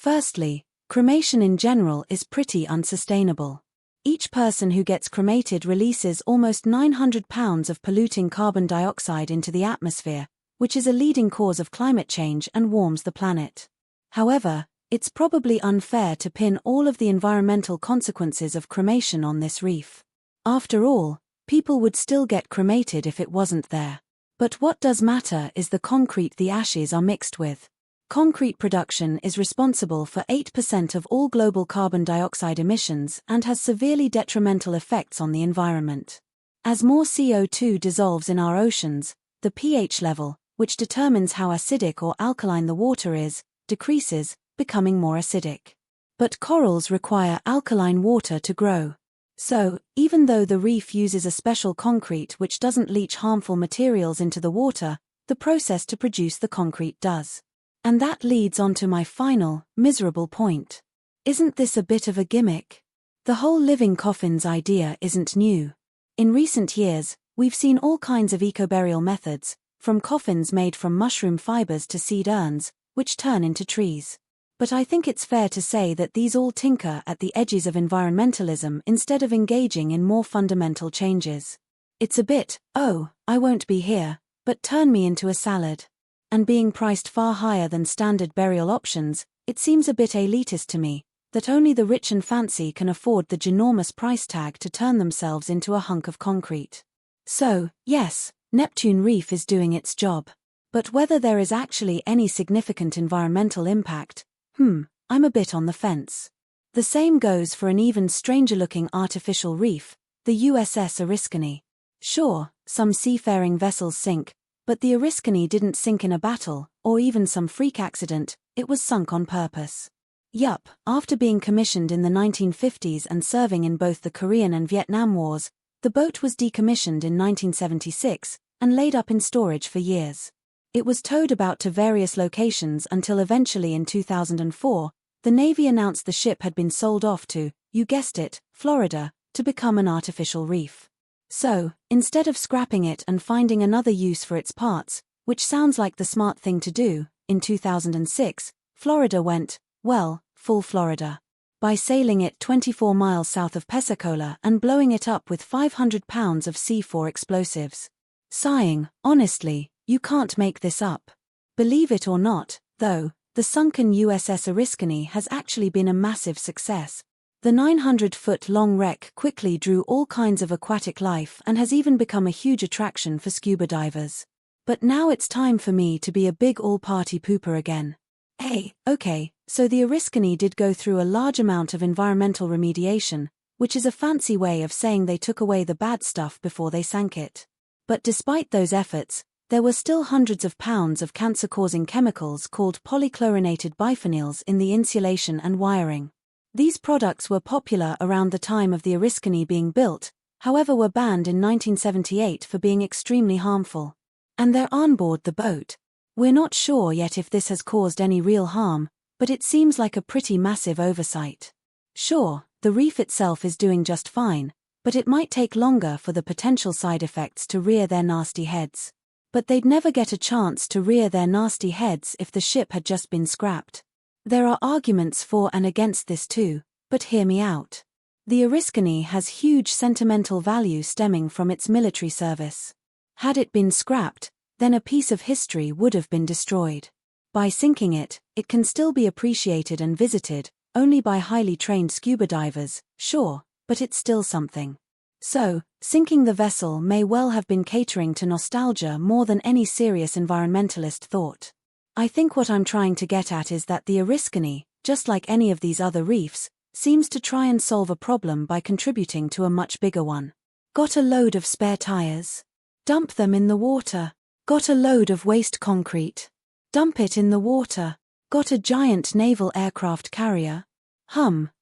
Firstly, cremation in general is pretty unsustainable. Each person who gets cremated releases almost 900 pounds of polluting carbon dioxide into the atmosphere, which is a leading cause of climate change and warms the planet. However, it's probably unfair to pin all of the environmental consequences of cremation on this reef. After all, people would still get cremated if it wasn't there. But what does matter is the concrete the ashes are mixed with. Concrete production is responsible for 8% of all global carbon dioxide emissions and has severely detrimental effects on the environment. As more CO2 dissolves in our oceans, the pH level, which determines how acidic or alkaline the water is, decreases, becoming more acidic. But corals require alkaline water to grow. So, even though the reef uses a special concrete which doesn't leach harmful materials into the water, the process to produce the concrete does. And that leads on to my final, miserable point. Isn't this a bit of a gimmick? The whole living coffins idea isn't new. In recent years, we've seen all kinds of eco-burial methods, from coffins made from mushroom fibers to seed urns, which turn into trees. But I think it's fair to say that these all tinker at the edges of environmentalism instead of engaging in more fundamental changes. It's a bit, oh, I won't be here, but turn me into a salad. And being priced far higher than standard burial options, it seems a bit elitist to me, that only the rich and fancy can afford the ginormous price tag to turn themselves into a hunk of concrete. So, yes, Neptune Reef is doing its job. But whether there is actually any significant environmental impact, I'm a bit on the fence. The same goes for an even stranger-looking artificial reef, the USS Oriskany. Sure, some seafaring vessels sink, but the Oriskany didn't sink in a battle, or even some freak accident, it was sunk on purpose. Yup, after being commissioned in the 1950s and serving in both the Korean and Vietnam Wars, the boat was decommissioned in 1976, and laid up in storage for years. It was towed about to various locations until eventually in 2004, the Navy announced the ship had been sold off to, you guessed it, Florida, to become an artificial reef. So, instead of scrapping it and finding another use for its parts, which sounds like the smart thing to do, in 2006, Florida went, well, full Florida. By sailing it 24 miles south of Pensacola and blowing it up with 500 pounds of C4 explosives. Sighing, honestly, you can't make this up. Believe it or not, though, the sunken USS Oriskany has actually been a massive success. The 900-foot-long wreck quickly drew all kinds of aquatic life and has even become a huge attraction for scuba divers. But now it's time for me to be a big all-party pooper again. Hey, okay, so the Oriskany did go through a large amount of environmental remediation, which is a fancy way of saying they took away the bad stuff before they sank it. But despite those efforts, there were still hundreds of pounds of cancer-causing chemicals called polychlorinated biphenyls in the insulation and wiring. These products were popular around the time of the Oriskany being built, however were banned in 1978 for being extremely harmful. And they're on board the boat. We're not sure yet if this has caused any real harm, but it seems like a pretty massive oversight. Sure, the reef itself is doing just fine, but it might take longer for the potential side effects to rear their nasty heads. But they'd never get a chance to rear their nasty heads if the ship had just been scrapped. There are arguments for and against this too, but hear me out. The Oriskany has huge sentimental value stemming from its military service. Had it been scrapped, then a piece of history would have been destroyed. By sinking it, it can still be appreciated and visited, only by highly trained scuba divers, sure, but it's still something. So, sinking the vessel may well have been catering to nostalgia more than any serious environmentalist thought. I think what I'm trying to get at is that the Oriskany, just like any of these other reefs, seems to try and solve a problem by contributing to a much bigger one. Got a load of spare tires? Dump them in the water. Got a load of waste concrete? Dump it in the water. Got a giant naval aircraft carrier?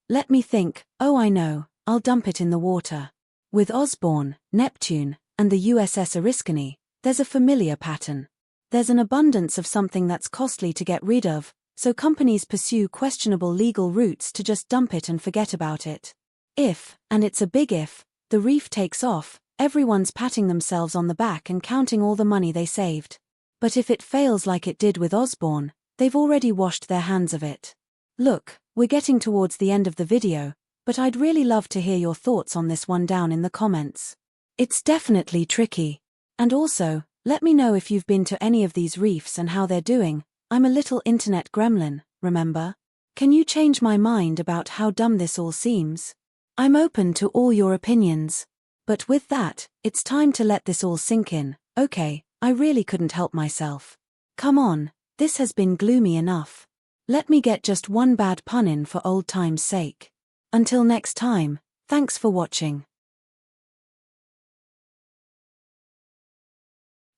Let me think, oh I know, I'll dump it in the water. With Osborne, Neptune, and the USS Oriskany, there's a familiar pattern. There's an abundance of something that's costly to get rid of, so companies pursue questionable legal routes to just dump it and forget about it. If, and it's a big if, the reef takes off, everyone's patting themselves on the back and counting all the money they saved. But if it fails like it did with Osborne, they've already washed their hands of it. Look, we're getting towards the end of the video, but I'd really love to hear your thoughts on this one down in the comments. It's definitely tricky. And also, let me know if you've been to any of these reefs and how they're doing. I'm a little internet gremlin, remember? Can you change my mind about how dumb this all seems? I'm open to all your opinions. But with that, it's time to let this all sink in. Okay, I really couldn't help myself. Come on, this has been gloomy enough. Let me get just one bad pun in for old time's sake. Until next time, thanks for watching.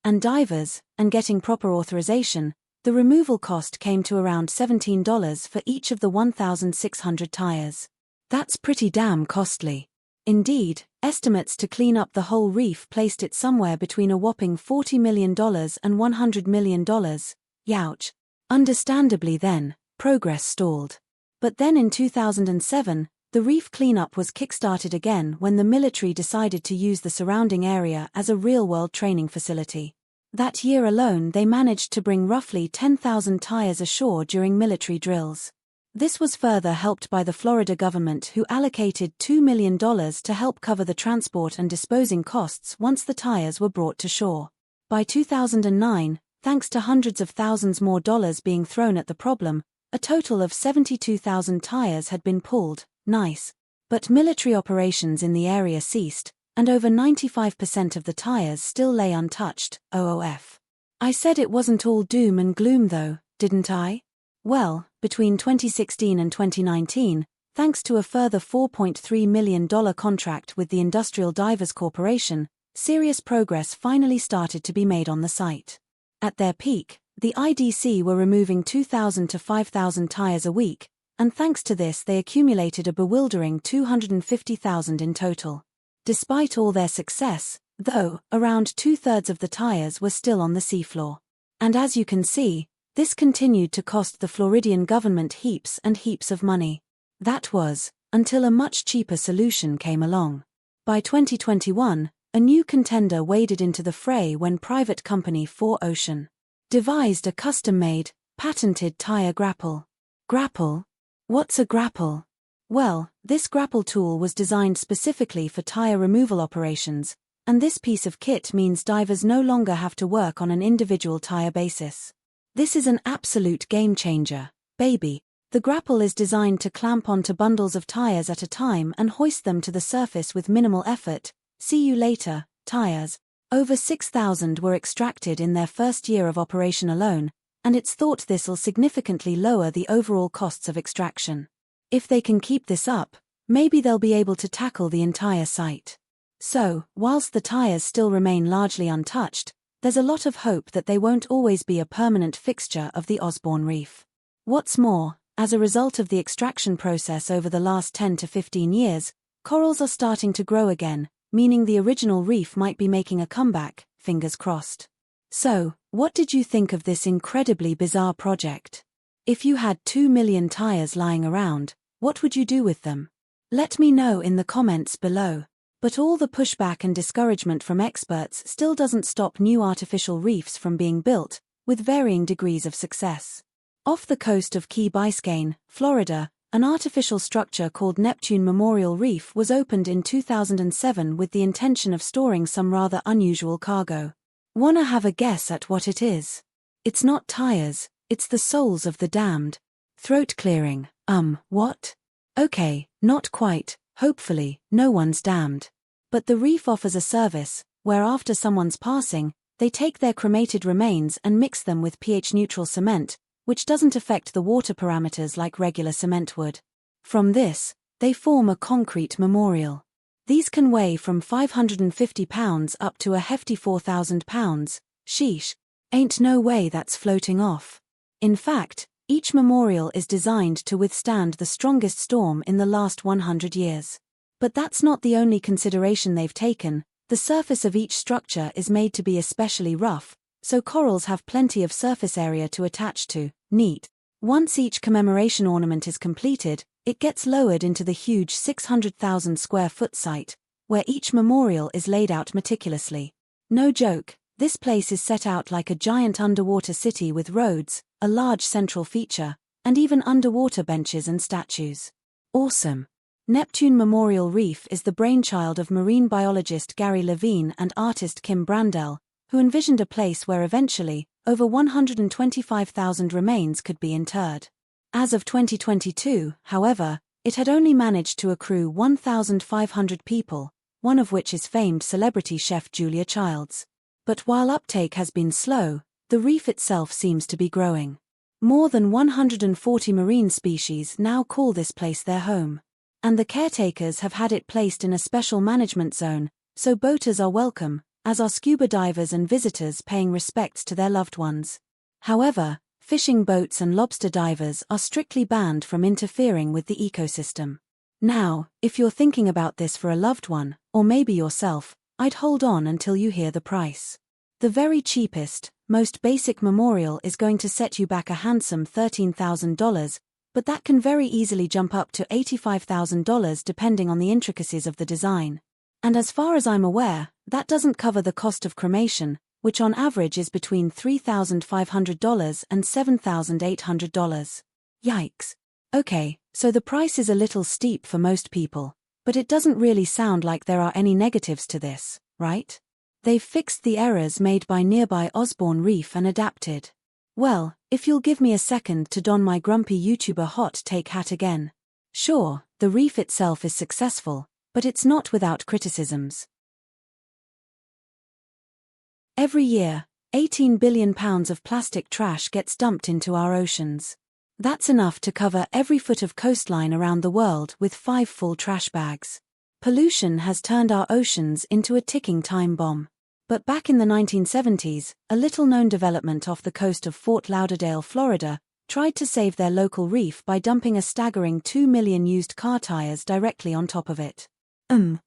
And divers, and getting proper authorization, the removal cost came to around $17 for each of the 1,600 tires. That's pretty damn costly. Indeed, estimates to clean up the whole reef placed it somewhere between a whopping $40 million and $100 million. Youch. Understandably then, progress stalled. But then in 2007, the reef cleanup was kickstarted again when the military decided to use the surrounding area as a real-world training facility. That year alone they managed to bring roughly 10,000 tires ashore during military drills. This was further helped by the Florida government, who allocated $2 million to help cover the transport and disposing costs once the tires were brought to shore. By 2009, thanks to hundreds of thousands more dollars being thrown at the problem, a total of 72,000 tires had been pulled. Nice. But military operations in the area ceased, and over 95% of the tires still lay untouched. OOF. I said it wasn't all doom and gloom though, didn't I? Well, between 2016 and 2019, thanks to a further $4.3 million contract with the Industrial Divers Corporation, serious progress finally started to be made on the site. At their peak, the IDC were removing 2,000 to 5,000 tires a week, and thanks to this they accumulated a bewildering 250,000 in total. Despite all their success, though, around 2/3 of the tires were still on the seafloor. And as you can see, this continued to cost the Floridian government heaps and heaps of money. That was, until a much cheaper solution came along. By 2021, a new contender waded into the fray when private company 4Ocean devised a custom-made, patented tire grapple. Grapple? What's a grapple? Well, this grapple tool was designed specifically for tire removal operations, and this piece of kit means divers no longer have to work on an individual tire basis. This is an absolute game changer, baby. The grapple is designed to clamp onto bundles of tires at a time and hoist them to the surface with minimal effort. See you later, tires. Over 6,000 were extracted in their first year of operation alone, and it's thought this'll significantly lower the overall costs of extraction. If they can keep this up, maybe they'll be able to tackle the entire site. So, whilst the tires still remain largely untouched, there's a lot of hope that they won't always be a permanent fixture of the Osborne Reef. What's more, as a result of the extraction process over the last 10 to 15 years, corals are starting to grow again, meaning the original reef might be making a comeback, fingers crossed. So, what did you think of this incredibly bizarre project? If you had 2 million tires lying around, what would you do with them? Let me know in the comments below. But all the pushback and discouragement from experts still doesn't stop new artificial reefs from being built, with varying degrees of success. Off the coast of Key Biscayne, Florida, an artificial structure called Neptune Memorial Reef was opened in 2007 with the intention of storing some rather unusual cargo. Wanna have a guess at what it is? It's not tires, it's the souls of the damned. Throat clearing, what? Okay, not quite, hopefully, no one's damned. But the reef offers a service, where after someone's passing, they take their cremated remains and mix them with pH-neutral cement, which doesn't affect the water parameters like regular cement would. From this, they form a concrete memorial. These can weigh from 550 pounds up to a hefty 4,000 pounds, sheesh, ain't no way that's floating off. In fact, each memorial is designed to withstand the strongest storm in the last 100 years. But that's not the only consideration they've taken. The surface of each structure is made to be especially rough, so corals have plenty of surface area to attach to. Neat. Once each commemoration ornament is completed, it gets lowered into the huge 600,000 square foot site, where each memorial is laid out meticulously. No joke, this place is set out like a giant underwater city with roads, a large central feature, and even underwater benches and statues. Awesome. Neptune Memorial Reef is the brainchild of marine biologist Gary Levine and artist Kim Brandel, who envisioned a place where eventually, over 125,000 remains could be interred. As of 2022, however, it had only managed to accrue 1,500 people, one of which is famed celebrity chef Julia Childs. But while uptake has been slow, the reef itself seems to be growing. More than 140 marine species now call this place their home. And the caretakers have had it placed in a special management zone, so boaters are welcome, as are scuba divers and visitors paying respects to their loved ones. However, fishing boats and lobster divers are strictly banned from interfering with the ecosystem. Now, if you're thinking about this for a loved one, or maybe yourself, I'd hold on until you hear the price. The very cheapest, most basic memorial is going to set you back a handsome $13,000, but that can very easily jump up to $85,000 depending on the intricacies of the design. And as far as I'm aware, that doesn't cover the cost of cremation, which on average is between $3,500 and $7,800. Yikes. Okay, so the price is a little steep for most people, but it doesn't really sound like there are any negatives to this, right? They've fixed the errors made by nearby Osborne Reef and adapted. Well, if you'll give me a second to don my grumpy YouTuber hot take hat again. Sure, the reef itself is successful, but it's not without criticisms. Every year, 18 billion pounds of plastic trash gets dumped into our oceans. That's enough to cover every foot of coastline around the world with 5 full trash bags. Pollution has turned our oceans into a ticking time bomb. But back in the 1970s, a little-known development off the coast of Fort Lauderdale, Florida, tried to save their local reef by dumping a staggering 2 million used car tires directly on top of it.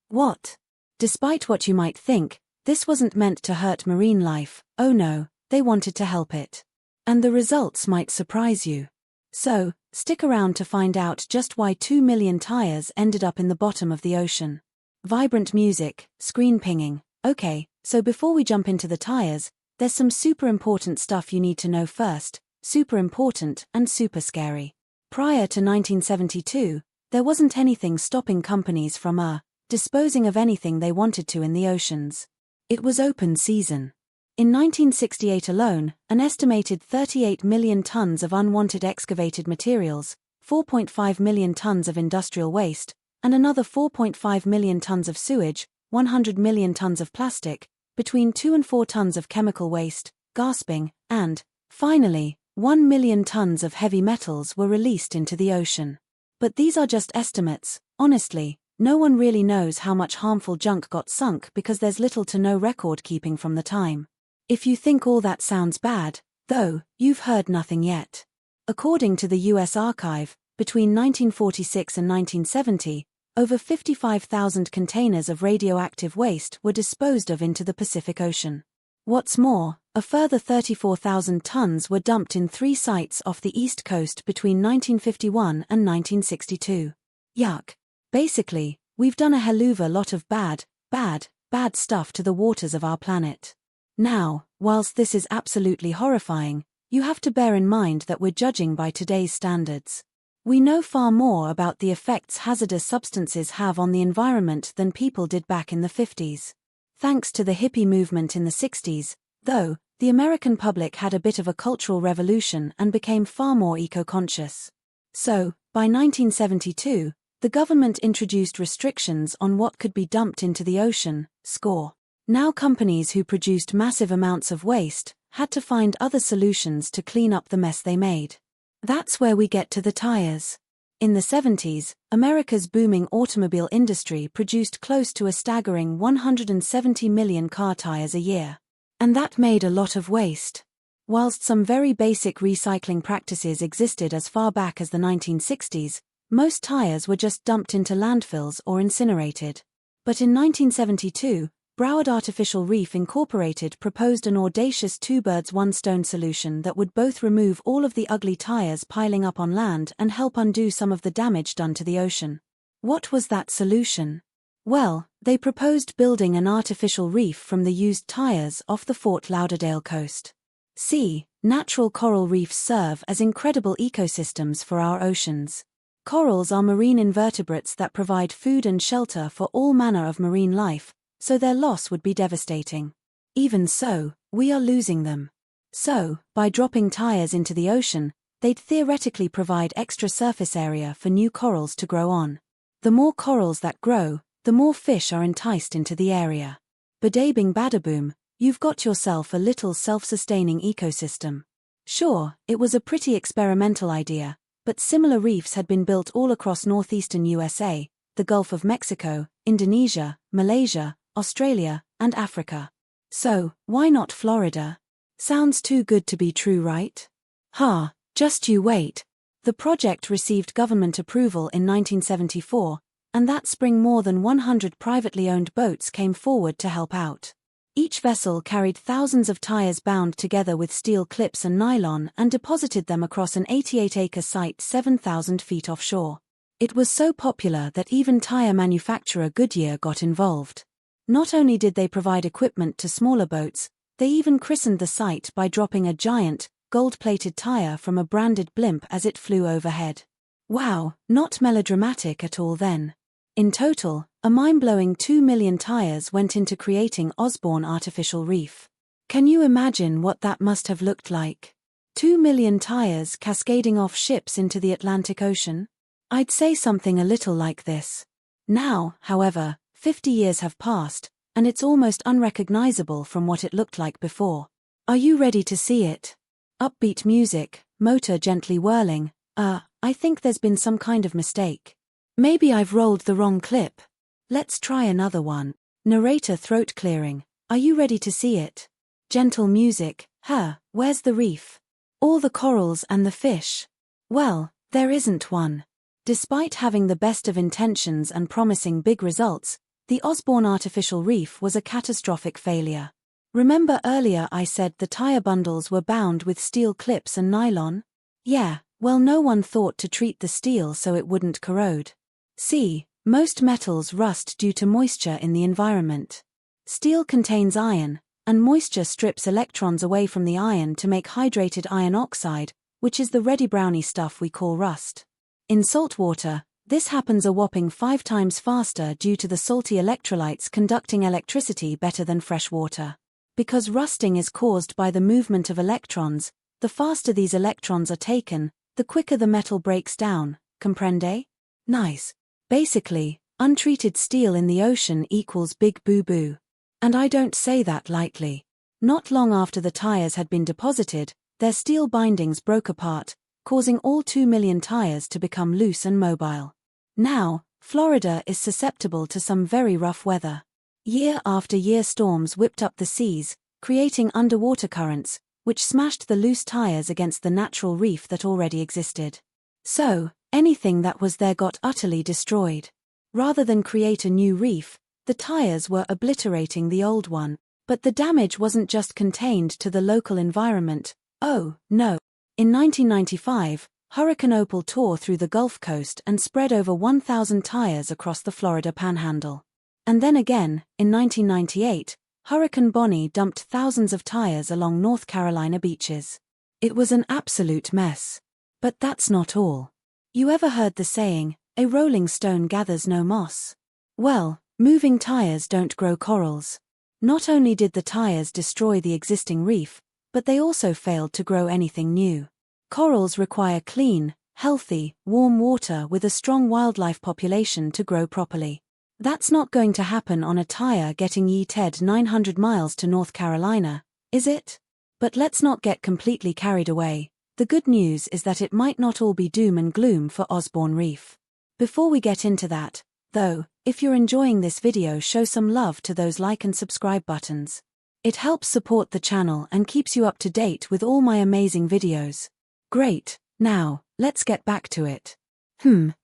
What? Despite what you might think, this wasn't meant to hurt marine life. Oh no, they wanted to help it. And the results might surprise you. So, stick around to find out just why 2 million tires ended up in the bottom of the ocean. Vibrant music, screen pinging. Okay, so before we jump into the tires, there's some super important stuff you need to know first, super important and super scary. Prior to 1972, there wasn't anything stopping companies from disposing of anything they wanted to in the oceans. It was open season. In 1968 alone, an estimated 38 million tons of unwanted excavated materials, 4.5 million tons of industrial waste, and another 4.5 million tons of sewage, 100 million tons of plastic, between 2 and 4 tons of chemical waste, gasping, and, finally, 1 million tons of heavy metals were released into the ocean. But these are just estimates. Honestly, no one really knows how much harmful junk got sunk because there's little to no record keeping from the time. If you think all that sounds bad, though, you've heard nothing yet. According to the U.S. Archive, between 1946 and 1970, over 55,000 containers of radioactive waste were disposed of into the Pacific Ocean. What's more, a further 34,000 tons were dumped in 3 sites off the East Coast between 1951 and 1962. Yuck. Basically, we've done a helluva lot of bad stuff to the waters of our planet. Now, whilst this is absolutely horrifying, you have to bear in mind that we're judging by today's standards. We know far more about the effects hazardous substances have on the environment than people did back in the 50s. Thanks to the hippie movement in the 60s, though, the American public had a bit of a cultural revolution and became far more eco-conscious. So, by 1972, the government introduced restrictions on what could be dumped into the ocean. Now companies who produced massive amounts of waste had to find other solutions to clean up the mess they made. That's where we get to the tires. In the 70s, America's booming automobile industry produced close to a staggering 170 million car tires a year. And that made a lot of waste. Whilst some very basic recycling practices existed as far back as the 1960s, most tires were just dumped into landfills or incinerated. But in 1972, Broward Artificial Reef Incorporated proposed an audacious two-birds-one-stone solution that would both remove all of the ugly tires piling up on land and help undo some of the damage done to the ocean. What was that solution? Well, they proposed building an artificial reef from the used tires off the Fort Lauderdale coast. See, Natural coral reefs serve as incredible ecosystems for our oceans. Corals are marine invertebrates that provide food and shelter for all manner of marine life, so their loss would be devastating. Even so, we are losing them. So, by dropping tires into the ocean, they'd theoretically provide extra surface area for new corals to grow on. The more corals that grow, the more fish are enticed into the area. Badabing badaboom, you've got yourself a little self-sustaining ecosystem. Sure, it was a pretty experimental idea, but similar reefs had been built all across northeastern USA, the Gulf of Mexico, Indonesia, Malaysia, Australia, and Africa. So, why not Florida? Sounds too good to be true, right? Just you wait. The project received government approval in 1974, and that spring more than 100 privately owned boats came forward to help out. Each vessel carried thousands of tires bound together with steel clips and nylon and deposited them across an 88-acre site 7,000 feet offshore. It was so popular that even tire manufacturer Goodyear got involved. Not only did they provide equipment to smaller boats, they even christened the site by dropping a giant, gold-plated tire from a branded blimp as it flew overhead. Wow, not melodramatic at all then. In total, a mind-blowing 2 million tires went into creating Osborne Artificial Reef. Can you imagine what that must have looked like? 2 million tires cascading off ships into the Atlantic Ocean? I'd say something a little like this. Now, however, 50 years have passed, and it's almost unrecognizable from what it looked like before. Are you ready to see it? Upbeat music, motor gently whirling. I think there's been some kind of mistake. Maybe I've rolled the wrong clip. Let's try another one. Narrator throat clearing. Are you ready to see it? Gentle music. Where's the reef? All the corals and the fish. Well, there isn't one. Despite having the best of intentions and promising big results, the Osborne Artificial Reef was a catastrophic failure. Remember earlier I said the tire bundles were bound with steel clips and nylon? Yeah, well, no one thought to treat the steel so it wouldn't corrode. See, most metals rust due to moisture in the environment. Steel contains iron, and moisture strips electrons away from the iron to make hydrated iron oxide, which is the reddy browny stuff we call rust. In salt water, this happens a whopping 5 times faster due to the salty electrolytes conducting electricity better than fresh water. Because rusting is caused by the movement of electrons, the faster these electrons are taken, the quicker the metal breaks down. Comprende? Nice. Basically, untreated steel in the ocean equals big boo-boo. And I don't say that lightly. Not long after the tires had been deposited, their steel bindings broke apart, causing all 2 million tires to become loose and mobile. Now, Florida is susceptible to some very rough weather. Year after year storms whipped up the seas, creating underwater currents, which smashed the loose tires against the natural reef that already existed. So, anything that was there got utterly destroyed. Rather than create a new reef, the tires were obliterating the old one. But the damage wasn't just contained to the local environment. Oh, no. In 1995, Hurricane Opal tore through the Gulf Coast and spread over 1,000 tires across the Florida Panhandle. And then again, in 1998, Hurricane Bonnie dumped thousands of tires along North Carolina beaches. It was an absolute mess. But that's not all. You ever heard the saying, "A rolling stone gathers no moss"? Well, moving tires don't grow corals. Not only did the tires destroy the existing reef, but they also failed to grow anything new. Corals require clean, healthy, warm water with a strong wildlife population to grow properly. That's not going to happen on a tire getting yeeted 900 miles to North Carolina, is it? But let's not get completely carried away. The good news is that it might not all be doom and gloom for Osborne Reef. Before we get into that, though, if you're enjoying this video, show some love to those like and subscribe buttons. It helps support the channel and keeps you up to date with all my amazing videos. Great, now, let's get back to it.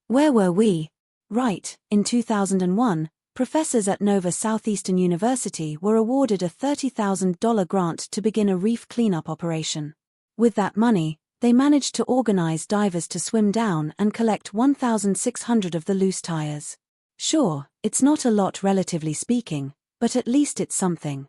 Where were we? Right, in 2001, professors at Nova Southeastern University were awarded a $30,000 grant to begin a reef cleanup operation. With that money, they managed to organize divers to swim down and collect 1,600 of the loose tires. Sure, it's not a lot relatively speaking, but at least it's something.